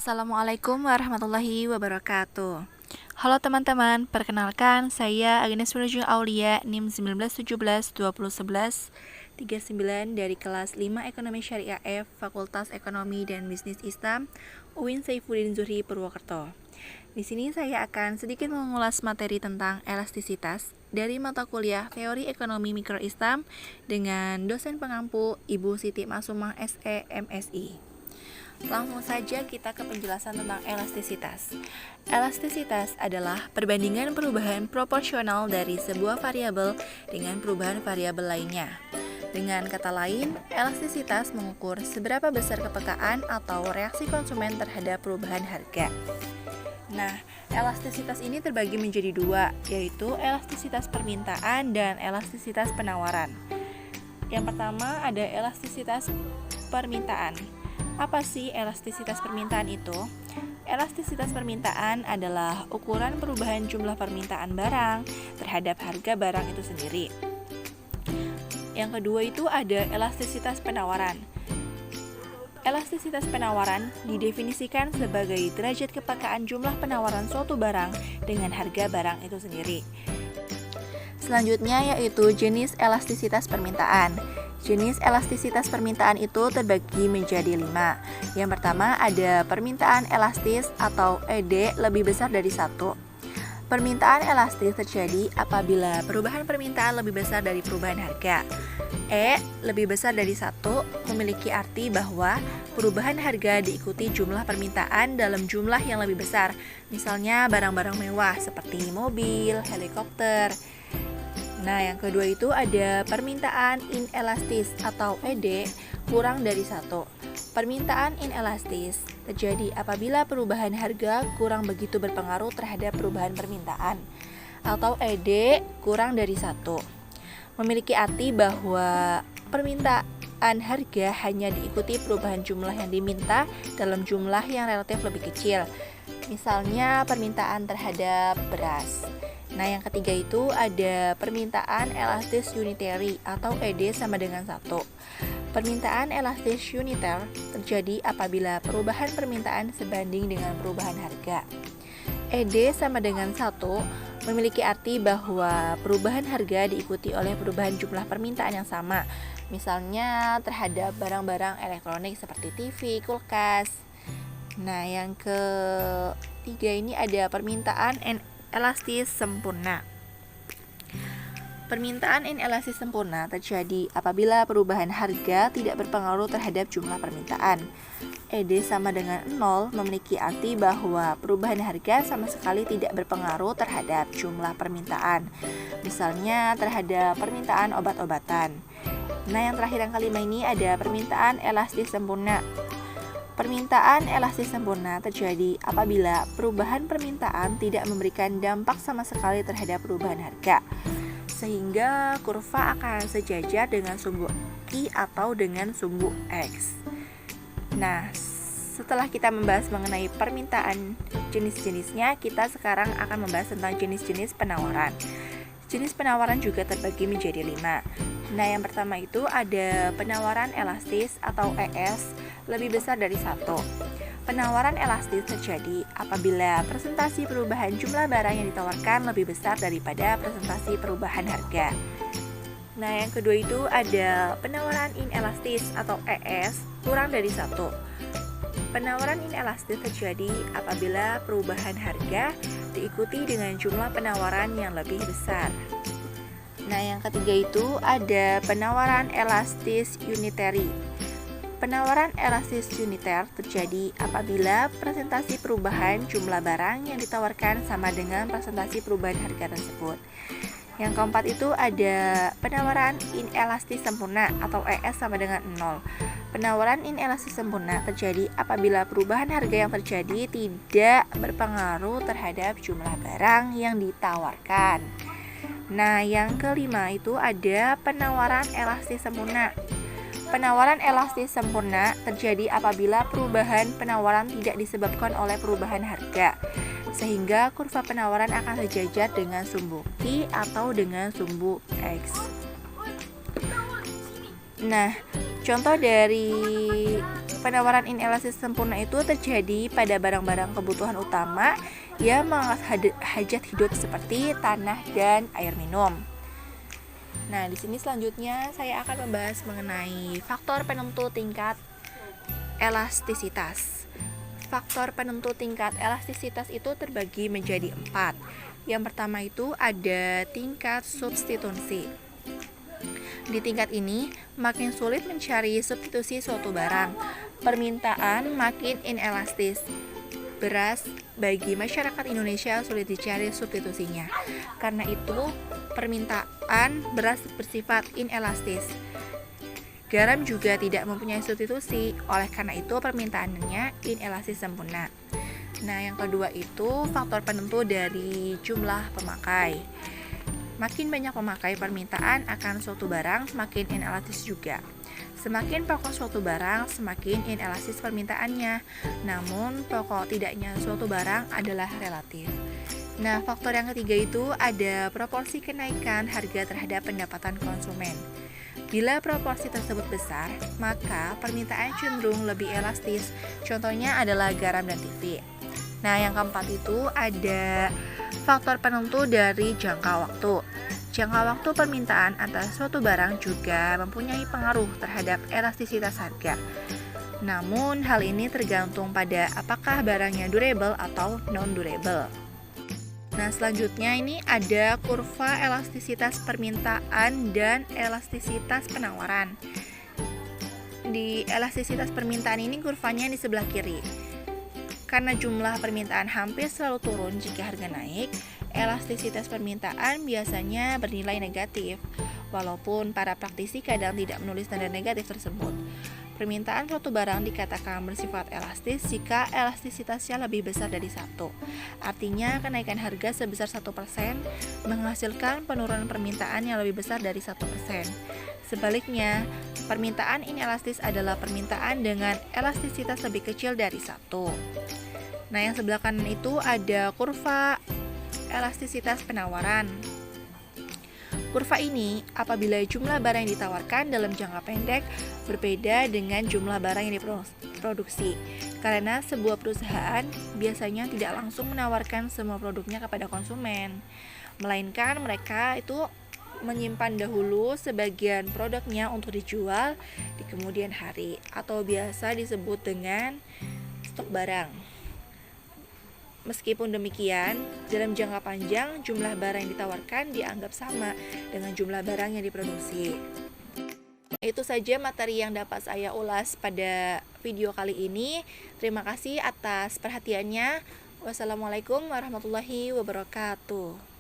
Assalamualaikum warahmatullahi wabarakatuh. Halo teman-teman, perkenalkan saya Agnes Wilujeng Aulia NIM 1917-2011-39 dari kelas 5 Ekonomi Syariah F Fakultas Ekonomi dan Bisnis Islam UIN Saifuddin Zuhri Purwokerto. Di sini saya akan sedikit mengulas materi tentang elastisitas dari mata kuliah Teori Ekonomi Mikro Islam dengan dosen pengampu Ibu Siti Masumah SE MSI. Langsung saja kita ke penjelasan tentang elastisitas. Elastisitas adalah perbandingan perubahan proporsional dari sebuah variabel dengan perubahan variabel lainnya. Dengan kata lain, elastisitas mengukur seberapa besar kepekaan atau reaksi konsumen terhadap perubahan harga. Nah, elastisitas ini terbagi menjadi dua, yaitu elastisitas permintaan dan elastisitas penawaran. Yang pertama ada elastisitas permintaan. Apa sih elastisitas permintaan itu? Elastisitas permintaan adalah ukuran perubahan jumlah permintaan barang terhadap harga barang itu sendiri. Yang kedua itu ada elastisitas penawaran. Elastisitas penawaran didefinisikan sebagai derajat kepekaan jumlah penawaran suatu barang dengan harga barang itu sendiri. Selanjutnya yaitu jenis elastisitas permintaan. Jenis elastisitas permintaan itu terbagi menjadi 5. Yang pertama ada permintaan elastis atau ED lebih besar dari 1. Permintaan elastis terjadi apabila perubahan permintaan lebih besar dari perubahan harga. E lebih besar dari 1 memiliki arti bahwa perubahan harga diikuti jumlah permintaan dalam jumlah yang lebih besar. Misalnya barang-barang mewah seperti mobil, helikopter. Nah, yang kedua itu ada permintaan inelastis atau ED kurang dari 1. Permintaan inelastis terjadi apabila perubahan harga kurang begitu berpengaruh terhadap perubahan permintaan, atau ED kurang dari 1. Memiliki arti bahwa permintaan harga hanya diikuti perubahan jumlah yang diminta dalam jumlah yang relatif lebih kecil. Misalnya permintaan terhadap beras. Nah, yang ketiga itu ada permintaan elastis unitary atau ED sama dengan 1. Permintaan elastis uniter terjadi apabila perubahan permintaan sebanding dengan perubahan harga. ED sama dengan 1 memiliki arti bahwa perubahan harga diikuti oleh perubahan jumlah permintaan yang sama. Misalnya terhadap barang-barang elektronik seperti TV, kulkas. Nah, yang ketiga ini ada permintaan elastis sempurna. Permintaan inelastis sempurna terjadi apabila perubahan harga tidak berpengaruh terhadap jumlah permintaan. ED sama dengan 0 memiliki arti bahwa perubahan harga sama sekali tidak berpengaruh terhadap jumlah permintaan. Misalnya terhadap permintaan obat-obatan. Nah, yang terakhir yang kelima ini ada permintaan elastis sempurna. Permintaan elastis sempurna terjadi apabila perubahan permintaan tidak memberikan dampak sama sekali terhadap perubahan harga, sehingga kurva akan sejajar dengan sumbu I atau dengan sumbu X. Nah, setelah kita membahas mengenai permintaan jenis-jenisnya, kita sekarang akan membahas tentang jenis-jenis penawaran. Jenis penawaran juga terbagi menjadi 5. Nah, yang pertama itu ada penawaran elastis atau ES lebih besar dari 1. Penawaran elastis terjadi apabila presentasi perubahan jumlah barang yang ditawarkan lebih besar daripada presentasi perubahan harga. Nah, yang kedua itu ada penawaran inelastis atau ES kurang dari 1. Penawaran inelastis terjadi apabila perubahan harga diikuti dengan jumlah penawaran yang lebih besar. Nah, yang ketiga itu ada penawaran elastis unitary. Penawaran elastis uniter terjadi apabila presentasi perubahan jumlah barang yang ditawarkan sama dengan presentasi perubahan harga tersebut. Yang keempat itu ada penawaran inelastis sempurna atau ES sama dengan 0. Penawaran inelastis sempurna terjadi apabila perubahan harga yang terjadi tidak berpengaruh terhadap jumlah barang yang ditawarkan. Nah, yang kelima itu ada penawaran elastis sempurna. Penawaran elastis sempurna terjadi apabila perubahan penawaran tidak disebabkan oleh perubahan harga, sehingga kurva penawaran akan sejajar dengan sumbu I atau dengan sumbu X. Nah, contoh dari Penawaran inelastis sempurna itu terjadi pada barang-barang kebutuhan utama yang mengangkat hajat hidup seperti tanah dan air minum. Nah, di sini selanjutnya saya akan membahas mengenai faktor penentu tingkat elastisitas. Faktor penentu tingkat elastisitas itu terbagi menjadi 4. Yang pertama itu ada tingkat substitusi. Di tingkat ini, makin sulit mencari substitusi suatu barang. Permintaan makin inelastis. Beras bagi masyarakat Indonesia sulit dicari substitusinya. Karena itu, permintaan beras bersifat inelastis. Garam juga tidak mempunyai substitusi, oleh karena itu permintaannya inelastis sempurna. Nah, yang kedua itu faktor penentu dari jumlah pemakai. Makin banyak pemakai permintaan akan suatu barang, semakin inelastis juga. Semakin pokok suatu barang, semakin inelastis permintaannya. Namun, pokok tidaknya suatu barang adalah relatif. Nah, faktor yang ketiga itu ada proporsi kenaikan harga terhadap pendapatan konsumen. Bila proporsi tersebut besar, maka permintaan cenderung lebih elastis. Contohnya adalah garam dan TV. Nah, yang keempat itu ada faktor penentu dari jangka waktu. Jangka waktu permintaan atas suatu barang juga mempunyai pengaruh terhadap elastisitas harga. Namun, hal ini tergantung pada apakah barangnya durable atau non-durable. Nah, selanjutnya ini ada kurva elastisitas permintaan dan elastisitas penawaran. Di elastisitas permintaan ini kurvanya di sebelah kiri. Karena jumlah permintaan hampir selalu turun jika harga naik, elastisitas permintaan biasanya bernilai negatif, walaupun para praktisi kadang tidak menulis tanda negatif tersebut. Permintaan suatu barang dikatakan bersifat elastis jika elastisitasnya lebih besar dari 1. Artinya, kenaikan harga sebesar 1% menghasilkan penurunan permintaan yang lebih besar dari 1%. Sebaliknya, permintaan inelastis adalah permintaan dengan elastisitas lebih kecil dari 1. Nah, yang sebelah kanan itu ada kurva elastisitas penawaran. Kurva ini apabila jumlah barang yang ditawarkan dalam jangka pendek berbeda dengan jumlah barang yang diproduksi. Karena sebuah perusahaan biasanya tidak langsung menawarkan semua produknya kepada konsumen, melainkan mereka itu menyimpan dahulu sebagian produknya untuk dijual di kemudian hari, atau biasa disebut dengan stok barang. Meskipun demikian, dalam jangka panjang jumlah barang yang ditawarkan dianggap sama dengan jumlah barang yang diproduksi. Itu saja materi yang dapat saya ulas pada video kali ini. Terima kasih atas perhatiannya. Wassalamualaikum warahmatullahi wabarakatuh.